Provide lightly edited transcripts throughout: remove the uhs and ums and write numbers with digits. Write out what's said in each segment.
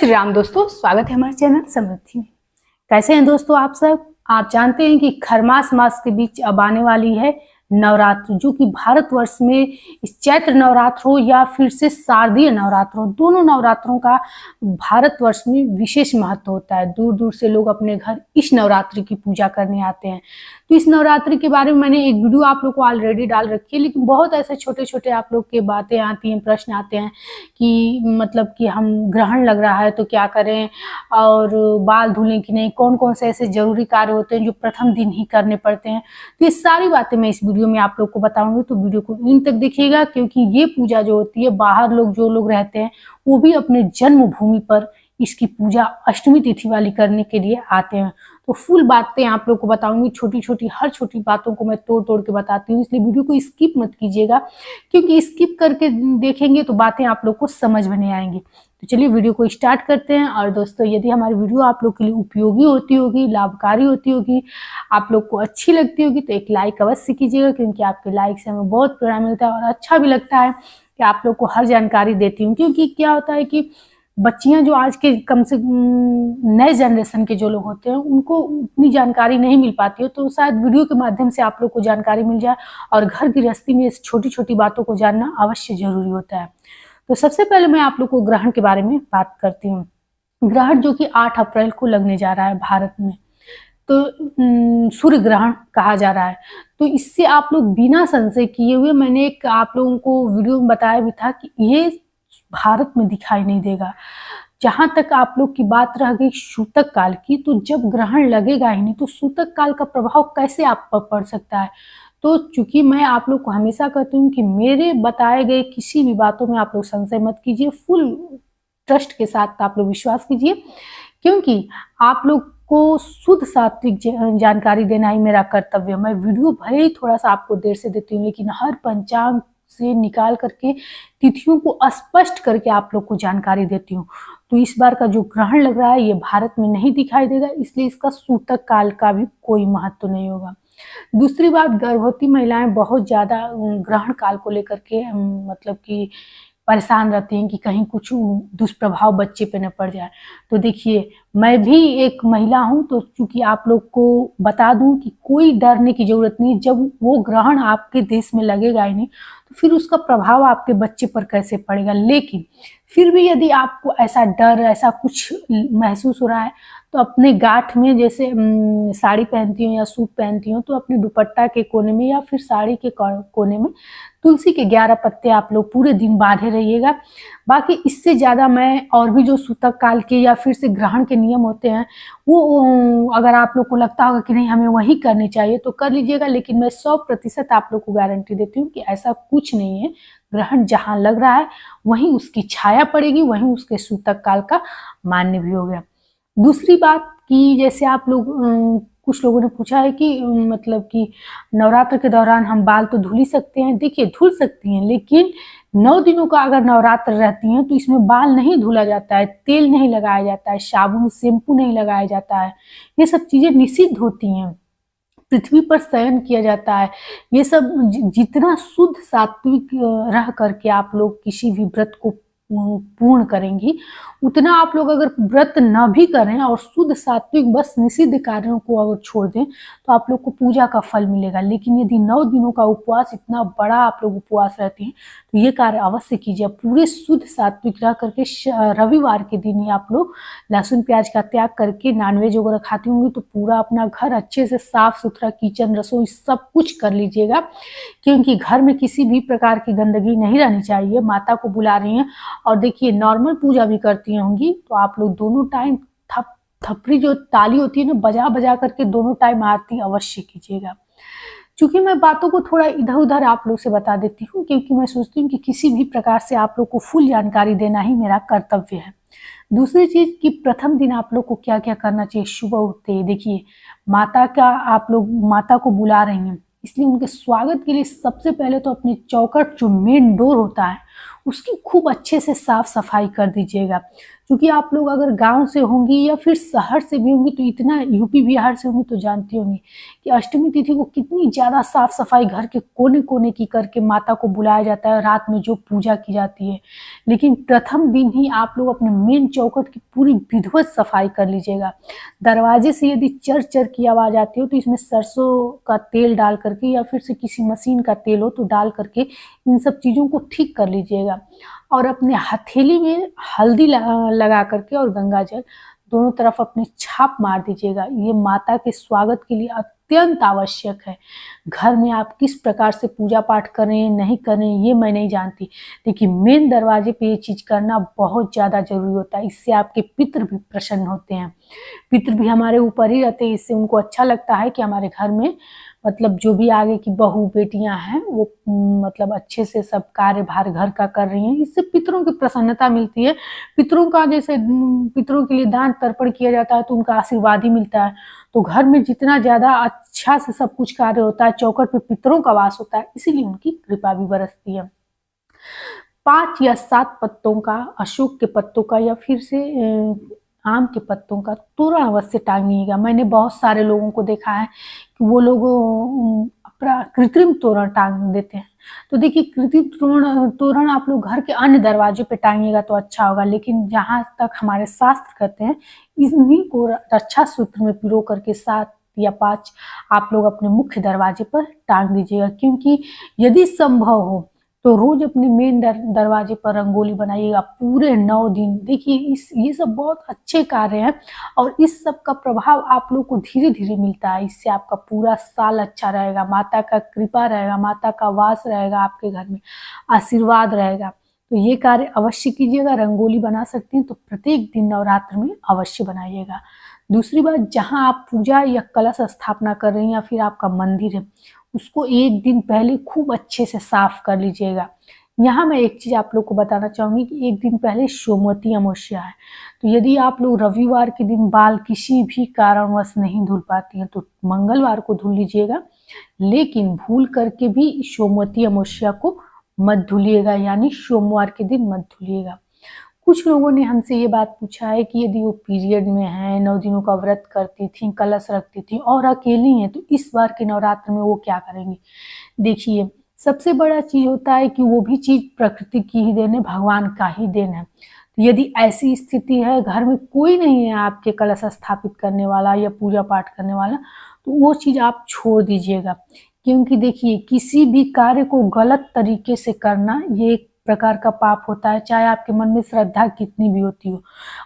श्री राम दोस्तों, स्वागत है हमारे चैनल समृद्धि में। कैसे हैं दोस्तों आप सब? आप जानते हैं कि खरमास मास के बीच अब आने वाली है नवरात्र, जो कि भारतवर्ष में इस चैत्र नवरात्र हो या फिर से शारदीय नवरात्र हो, दोनों नवरात्रों का भारतवर्ष में विशेष महत्व होता है। दूर दूर से लोग अपने घर इस नवरात्रि की पूजा करने आते हैं। तो इस नवरात्रि के बारे में मैंने एक वीडियो आप लोग को ऑलरेडी डाल रखी है, लेकिन बहुत ऐसे छोटे छोटे आप लोग के बातें आती हैं, प्रश्न आते हैं कि मतलब कि हम ग्रहण लग रहा है तो क्या करें, और बाल धुलें कि नहीं, कौन कौन से ऐसे जरूरी कार्य होते हैं जो प्रथम दिन ही करने पड़ते हैं। तो ये सारी बातें मैं इस वीडियो में आप लोग को बताऊंगी, तो वीडियो को इन तक देखिएगा, क्योंकि ये पूजा जो होती है, बाहर लोग जो लोग रहते हैं वो भी अपने जन्मभूमि पर इसकी पूजा अष्टमी तिथि वाली करने के लिए आते हैं। तो फुल बातें आप लोग को बताऊंगी, छोटी छोटी हर छोटी बातों को मैं तोड़ तोड़ के बताती हूँ, इसलिए वीडियो को स्किप मत कीजिएगा, क्योंकि स्किप करके देखेंगे तो बातें आप लोग को समझ में नहीं आएंगी। तो चलिए वीडियो को स्टार्ट करते हैं। और दोस्तों, यदि हमारी वीडियो आप लोग के लिए उपयोगी होती होगी, लाभकारी होती होगी, आप लोग को अच्छी लगती होगी, तो एक लाइक अवश्य कीजिएगा, क्योंकि आपके लाइक से हमें बहुत प्रेरणा मिलता है और अच्छा भी लगता है कि आप लोग को हर जानकारी देती हूँ। क्योंकि क्या होता है कि बच्चियां जो आज के कम से नए जनरेशन के जो लोग होते हैं, उनको उतनी जानकारी नहीं मिल पाती है, तो शायद वीडियो के माध्यम से आप लोग को जानकारी मिल जाए। और घर गृहस्थी में इस छोटी छोटी बातों को जानना अवश्य जरूरी होता है। तो सबसे पहले मैं आप लोग को ग्रहण के बारे में बात करती हूँ। ग्रहण जो कि 8 अप्रैल को लगने जा रहा है भारत में, तो सूर्य ग्रहण कहा जा रहा है। तो इससे आप लोग बिना संशय किए हुए, मैंने एक आप लोगों को वीडियो में बताया भी था कि ये भारत में दिखाई नहीं देगा। जहां तक आप लोग की बात रह गई सूतक काल की, तो जब ग्रहण लगेगा ही नहीं, तो सूतक काल का प्रभाव कैसे आप पर पड़ सकता है? तो चूंकि मैं आप लोग को हमेशा कहती हूँ कि मेरे बताए गए किसी भी बातों में आप लोग संशय मत कीजिए, फुल ट्रस्ट के साथ आप लोग विश्वास कीजिए, क्योंकि आप लोग को शुद्ध सात्विक जानकारी देना ही मेरा कर्तव्य है। मैं वीडियो भले ही थोड़ा सा आपको देर से देती हूँ, लेकिन हर पंचांग से निकाल करके तिथियों को स्पष्ट करके आप लोग को जानकारी देती हूँ। तो इस बार का जो ग्रहण लग रहा है ये भारत में नहीं दिखाई देगा, इसलिए इसका सूतक काल का भी कोई महत्व नहीं होगा। दूसरी बात, गर्भवती महिलाएं बहुत ज्यादा ग्रहण काल को लेकर के मतलब कि परेशान रहती हैं कि कहीं कुछ दुष्प्रभाव बच्चे पे न पड़ जाए। तो देखिए, मैं भी एक महिला हूं, तो चूंकि आप लोग को बता दूं कि कोई डरने की जरूरत नहीं। जब वो ग्रहण आपके देश में लगेगा ही नहीं, तो फिर उसका प्रभाव आपके बच्चे पर कैसे पड़ेगा। लेकिन फिर भी यदि आपको ऐसा डर, ऐसा कुछ महसूस हो रहा है, तो अपने गांठ में, जैसे साड़ी पहनती हो या सूट पहनती हो, तो अपने दुपट्टा के कोने में या फिर साड़ी के कोने में तुलसी के 11 पत्ते आप लोग पूरे दिन बांधे रहिएगा। बाकी इससे ज़्यादा मैं, और भी जो सूतक काल के या फिर से ग्रहण के नियम होते हैं, वो अगर आप लोग को लगता होगा कि नहीं हमें वही करनी चाहिए तो कर लीजिएगा, लेकिन मैं 100% आप लोग को गारंटी देती हूँ कि ऐसा कुछ नहीं है। ग्रहण जहाँ लग रहा है वहीं उसकी छाया पड़ेगी, वहीं उसके सूतक काल का मान्य भी हो गया। दूसरी बात कि जैसे आप लोग कुछ लोगों ने पूछा है कि मतलब कि नवरात्र के दौरान हम बाल तो धुल ही सकते हैं। देखिए, धुल सकती हैं, लेकिन 9 दिनों का अगर नवरात्र रहती हैं तो इसमें बाल नहीं धुला जाता है, तेल नहीं लगाया जाता है, साबुन शैम्पू नहीं लगाया जाता है। ये सब चीजें निषिद्ध होती हैं। पृथ्वी पर शयन किया जाता है। ये सब जितना शुद्ध सात्विक रह करके आप लोग किसी भी व्रत को पूर्ण करेंगी, उतना आप लोग अगर व्रत न भी करें और शुद्ध सात्विक बस निषिद्ध कार्यों को अगर छोड़ दें, तो आप लोग को पूजा का फल मिलेगा। लेकिन यदि 9 दिनों का उपवास, इतना बड़ा आप लोग उपवास रहते हैं, तो ये कार्य अवश्य कीजिए। पूरे शुद्ध सात्विक रह करके रविवार के दिन ही आप लोग लहसुन प्याज का त्याग करके नॉनवेज वगैरह खाती होंगी, तो पूरा अपना घर अच्छे से साफ सुथरा, किचन, रसोई सब कुछ कर लीजिएगा, क्योंकि घर में किसी भी प्रकार की गंदगी नहीं रहनी चाहिए। माता को बुला रही हैं, और देखिए नॉर्मल पूजा भी करती होंगी, तो आप लोग दोनों टाइम थपड़ी जो ताली होती है ना, बजा बजा करके दोनों टाइम आरती अवश्य कीजिएगा। चूंकि मैं बातों को थोड़ा इधर उधर आप लोग से बता देती हूँ, क्योंकि मैं सोचती हूँ कि किसी भी प्रकार से आप लोग को फुल जानकारी देना ही मेरा कर्तव्य है। दूसरी चीज कि प्रथम दिन आप लोग को क्या क्या करना चाहिए सुबह उठते ही। देखिए, माता का आप लोग माता को बुला रही हैं, इसलिए उनके स्वागत के लिए सबसे पहले तो अपने चौखट, जो मेन डोर होता है, उसकी खूब अच्छे से साफ सफाई कर दीजिएगा। क्योंकि आप लोग अगर गांव से होंगी या फिर शहर से भी होंगी तो इतना, यूपी बिहार से होंगी तो जानती होंगी कि अष्टमी तिथि को कितनी ज़्यादा साफ सफाई घर के कोने कोने की करके माता को बुलाया जाता है, रात में जो पूजा की जाती है। लेकिन प्रथम दिन ही आप लोग अपने मेन चौखट की पूरी विधिवत सफाई कर लीजिएगा। दरवाजे से यदि चर चर की आवाज़ आती हो तो इसमें सरसों का तेल डाल करके या फिर से किसी मशीन का तेल हो तो डाल करके इन सब चीज़ों को ठीक कर लीजिएगा। और अपने हथेली में हल्दी लगा करके और गंगा जल दोनों तरफ अपनी छाप मार दीजिएगा। ये माता के स्वागत के लिए अत्यंत आवश्यक है। घर में आप किस प्रकार से पूजा पाठ कर रहे हैं नहीं कर रहे हैं ये मैं नहीं जानती, लेकिन मेन दरवाजे पे ये चीज़ करना बहुत ज़्यादा जरूरी होता है। इससे आपके पितृ भी प्रसन्न होते हैं, पितृ भी हमारे ऊपर ही रहते हैं। इससे उनको अच्छा लगता है कि हमारे घर में मतलब जो भी आगे की बहू बेटियां हैं वो मतलब अच्छे से सब कार्यभार घर का कर रही हैं। इससे पितरों की प्रसन्नता मिलती है। पितरों का जैसे पितरों के लिए दान तर्पण किया जाता है तो उनका आशीर्वाद ही मिलता है। तो घर में जितना ज्यादा अच्छा से सब कुछ कार्य होता है, चौखट पे पितरों का वास होता है, इसीलिए उनकी कृपा भी बरसती है। 5 या 7 पत्तों का, अशोक के पत्तों का या फिर से आम के पत्तों का तोरण अवश्य टांगिएगा। मैंने बहुत सारे लोगों को देखा है कि वो लोग अपना कृत्रिम तोरण टांग देते हैं। तो देखिए, कृत्रिम तोरण आप लोग घर के अन्य दरवाजे पे टांगिएगा तो अच्छा होगा, लेकिन जहाँ तक हमारे शास्त्र कहते हैं इन्हीं को रक्षा सूत्र में पिरो करके 7 या 5 आप लोग अपने मुख्य दरवाजे पर टांग दीजिएगा। क्योंकि यदि संभव हो तो रोज अपने मेन दरवाजे पर रंगोली बनाइएगा पूरे 9 दिन। देखिए ये सब बहुत अच्छे कार्य हैं और इस सब का प्रभाव आप लोग को धीरे धीरे मिलता है। इससे आपका पूरा साल अच्छा रहेगा, माता का कृपा रहेगा, माता का वास रहेगा, आपके घर में आशीर्वाद रहेगा। तो ये कार्य अवश्य कीजिएगा। रंगोली बना सकते हैं तो प्रत्येक दिन नवरात्र में अवश्य बनाइएगा। दूसरी बात, जहाँ आप पूजा या कलश स्थापना कर रहे हैं या फिर आपका मंदिर है उसको एक दिन पहले खूब अच्छे से साफ कर लीजिएगा। यहाँ मैं एक चीज़ आप लोग को बताना चाहूँगी कि एक दिन पहले सोमवती अमावस्या है, तो यदि आप लोग रविवार के दिन बाल किसी भी कारणवश नहीं धुल पाती हैं तो मंगलवार को धुल लीजिएगा, लेकिन भूल करके भी सोमवती अमावस्या को मत धुलिएगा, यानी सोमवार के दिन मत धुलिएगा। कुछ लोगों ने हमसे ये बात पूछा है कि यदि वो पीरियड में है, 9 दिनों का व्रत करती थी, कलश रखती थी और अकेली हैं तो इस बार के नवरात्र में वो क्या करेंगी। देखिए, सबसे बड़ा चीज होता है कि वो भी चीज प्रकृति की ही देन है, भगवान का ही देन है। तो यदि ऐसी स्थिति है, घर में कोई नहीं है आपके कलश स्थापित करने वाला या पूजा पाठ करने वाला, तो वो चीज आप छोड़ दीजिएगा। क्योंकि देखिए, किसी भी कार्य को गलत तरीके से करना ये एक प्रकार का पाप होता है, चाहे आपके मन में श्रद्धा कितनी भी होती हो।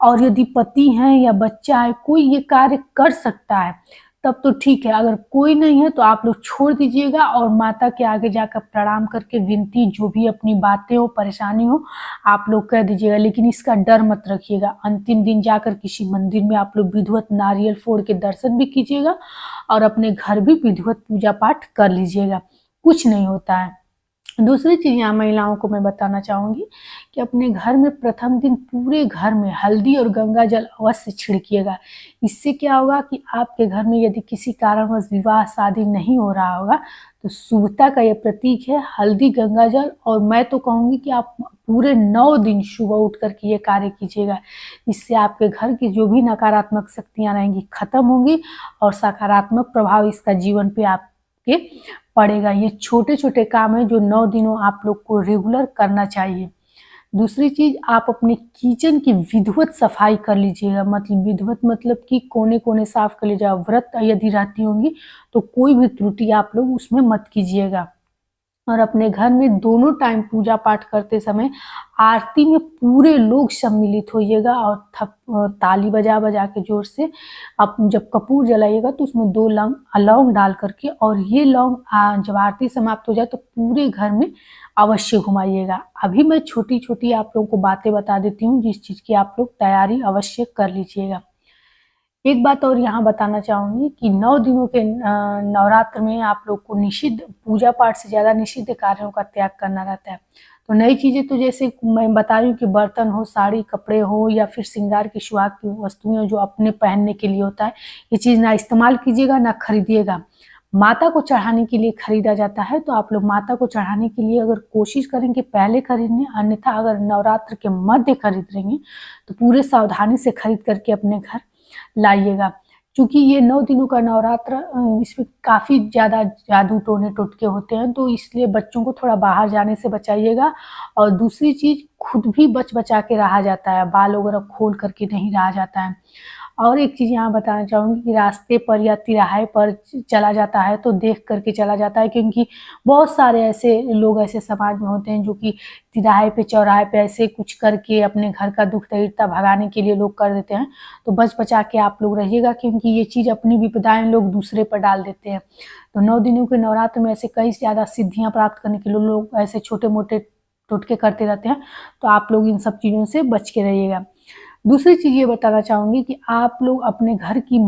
और यदि पति है या बच्चा है, कोई ये कार्य कर सकता है तब तो ठीक है, अगर कोई नहीं है तो आप लोग छोड़ दीजिएगा और माता के आगे जाकर प्रणाम करके विनती, जो भी अपनी बातें हो, परेशानी हो, आप लोग कह दीजिएगा। लेकिन इसका डर मत रखिएगा। अंतिम दिन जाकर किसी मंदिर में आप लोग विधिवत नारियल फोड़ के दर्शन भी कीजिएगा और अपने घर भी विधिवत पूजा पाठ कर लीजिएगा, कुछ नहीं होता है। दूसरी चीज यहाँ महिलाओं को मैं बताना चाहूंगी कि अपने घर में प्रथम दिन पूरे घर में हल्दी और गंगा जल अवश्य छिड़किएगा। इससे क्या होगा कि आपके घर में यदि किसी कारणवश विवाह शादी नहीं हो रहा होगा तो शुभता का यह प्रतीक है हल्दी गंगा जल। और मैं तो कहूंगी कि आप पूरे 9 दिन सुबह उठ करके ये कार्य कीजिएगा। इससे आपके घर की जो भी नकारात्मक शक्तियां रहेंगी खत्म होंगी और सकारात्मक प्रभाव इसका जीवन पे आपके पड़ेगा। ये छोटे छोटे काम है जो 9 दिनों आप लोग को रेगुलर करना चाहिए। दूसरी चीज, आप अपने किचन की विधिवत सफाई कर लीजिएगा। मतलब विधिवत मतलब कि कोने कोने साफ कर लीजिएगा। व्रत यदि रहती होंगी तो कोई भी त्रुटि आप लोग उसमें मत कीजिएगा। और अपने घर में दोनों टाइम पूजा पाठ करते समय आरती में पूरे लोग सम्मिलित होइएगा और ताली बजा बजा के जोर से आप जब कपूर जलाइएगा तो उसमें 2 लौंग डाल करके, और ये लौंग जब आरती समाप्त हो जाए तो पूरे घर में अवश्य घुमाइएगा। अभी मैं छोटी छोटी आप लोगों को बातें बता देती हूँ जिस चीज़ की आप लोग तैयारी अवश्य कर लीजिएगा। एक बात और यहाँ बताना चाहूंगी कि 9 दिनों के नवरात्र में आप लोग को निषिद्ध पूजा पाठ से ज़्यादा निषिद्ध कार्यों का त्याग करना रहता है। तो नई चीज़ें तो जैसे मैं बता रही हूँ कि बर्तन हो, साड़ी, कपड़े हो या फिर श्रृंगार की सुहाग की वस्तुएं जो अपने पहनने के लिए होता है, ये चीज़ ना इस्तेमाल कीजिएगा, ना खरीदिएगा। माता को चढ़ाने के लिए खरीदा जाता है, तो आप लोग माता को चढ़ाने के लिए अगर कोशिश करेंगे पहले खरीदने, अन्यथा अगर नवरात्र के मध्य खरीद रहेंगे तो पूरे सावधानी से खरीद करके अपने घर लाइएगा। क्योंकि ये 9 दिनों का नवरात्र इसमें काफ़ी ज़्यादा जादू टोने टोटके होते हैं, तो इसलिए बच्चों को थोड़ा बाहर जाने से बचाइएगा। और दूसरी चीज़, खुद भी बचा के रहा जाता है, बाल वगैरह खोल करके नहीं रहा जाता है। और एक चीज़ यहाँ बताना चाहूँगी कि रास्ते पर या तिराहे पर चला जाता है तो देख करके चला जाता है, क्योंकि बहुत सारे ऐसे लोग ऐसे समाज में होते हैं जो कि तिराहे पे चौराहे पे ऐसे कुछ करके अपने घर का दुख दरिद्रता भगाने के लिए लोग कर देते हैं। तो बचा के आप लोग रहिएगा, क्योंकि ये चीज़ अपनी विपदाएं लोग दूसरे पर डाल देते हैं। तो 9 दिनों के नवरात्र में ऐसे कई ज़्यादा सिद्धियाँ प्राप्त करने के लिए लोग ऐसे छोटे मोटे टोटके करते रहते हैं, तो आप लोग इन सब चीज़ों से बच के रहिएगा। दूसरी चीज़ ये बताना चाहूँगी कि आप लोग अपने घर की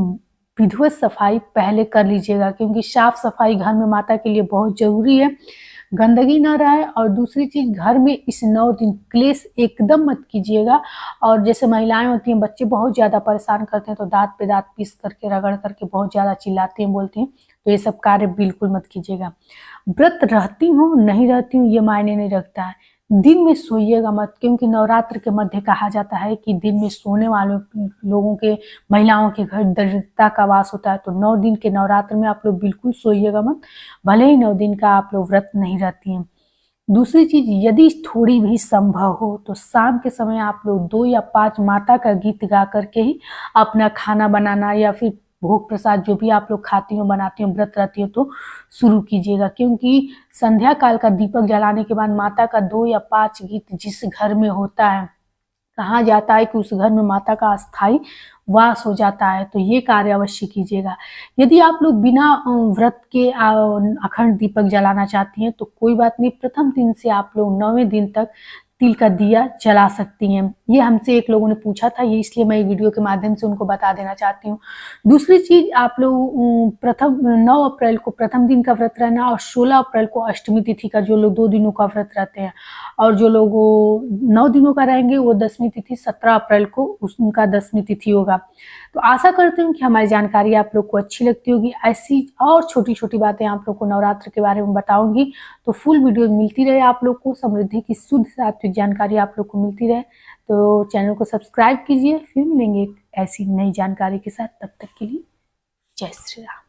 विधिवत सफाई पहले कर लीजिएगा, क्योंकि साफ सफाई घर में माता के लिए बहुत ज़रूरी है, गंदगी ना रहे। और दूसरी चीज़, घर में इस 9 दिन क्लेश एकदम मत कीजिएगा। और जैसे महिलाएं होती हैं, बच्चे बहुत ज़्यादा परेशान करते हैं, तो दाँत पे दाँत पीस करके रगड़ करके बहुत ज़्यादा चिल्लाती हैं, बोलती हैं, तो ये सब कार्य बिल्कुल मत कीजिएगा। व्रत रहती हूँ नहीं रहती हूँ ये मायने नहीं रखता है, दिन में सोइएगा मत, क्योंकि नवरात्र के मध्य कहा जाता है कि दिन में सोने वालों लोगों के, महिलाओं के घर दरिद्रता का वास होता है। तो 9 दिन के नवरात्र में आप लोग बिल्कुल सोइएगा मत, भले ही 9 दिन का आप लोग व्रत नहीं रहती हैं। दूसरी चीज, यदि थोड़ी भी संभव हो तो शाम के समय आप लोग 2 या 5 माता का गीत गा करके ही अपना खाना बनाना या फिर भोग प्रसाद जो भी आप लोग खाती हो बनाती हो व्रत रहती हो तो शुरू कीजिएगा। क्योंकि संध्या काल का दीपक जलाने के बाद माता का 2 या 5 गीत जिस घर में होता है, कहा जाता है कि उस घर में माता का अस्थाई वास हो जाता है। तो ये कार्य अवश्य कीजिएगा। यदि आप लोग बिना व्रत के अखंड दीपक जलाना चाहती हैं तो कोई बात नहीं, प्रथम दिन से आप लोग 9वें दिन तक तिल का दिया जला सकती हैं। ये हमसे एक लोगों ने पूछा था, ये इसलिए मैं वीडियो के माध्यम से उनको बता देना चाहती हूँ। दूसरी चीज, आप लोग प्रथम 9 अप्रैल को प्रथम दिन का व्रत रहना और 16 अप्रैल को अष्टमी तिथि का, जो लोग 2 दिनों का व्रत रहते हैं, और जो लोग 9 दिनों का रहेंगे वो 10वीं तिथि 17 अप्रैल को उनका 10वीं तिथि होगा। तो आशा करती हूँ कि हमारी जानकारी आप लोग को अच्छी लगती होगी। ऐसी और छोटी छोटी बातें आप लोग को नवरात्र के बारे में बताऊंगी, तो फुल वीडियो मिलती रहे आप लोग को, समृद्धि की शुद्ध सात्विक जानकारी आप लोग को मिलती रहे। तो चैनल को सब्सक्राइब कीजिए, फिर मिलेंगे एक ऐसी नई जानकारी के साथ। तब तक के लिए जय श्री राम।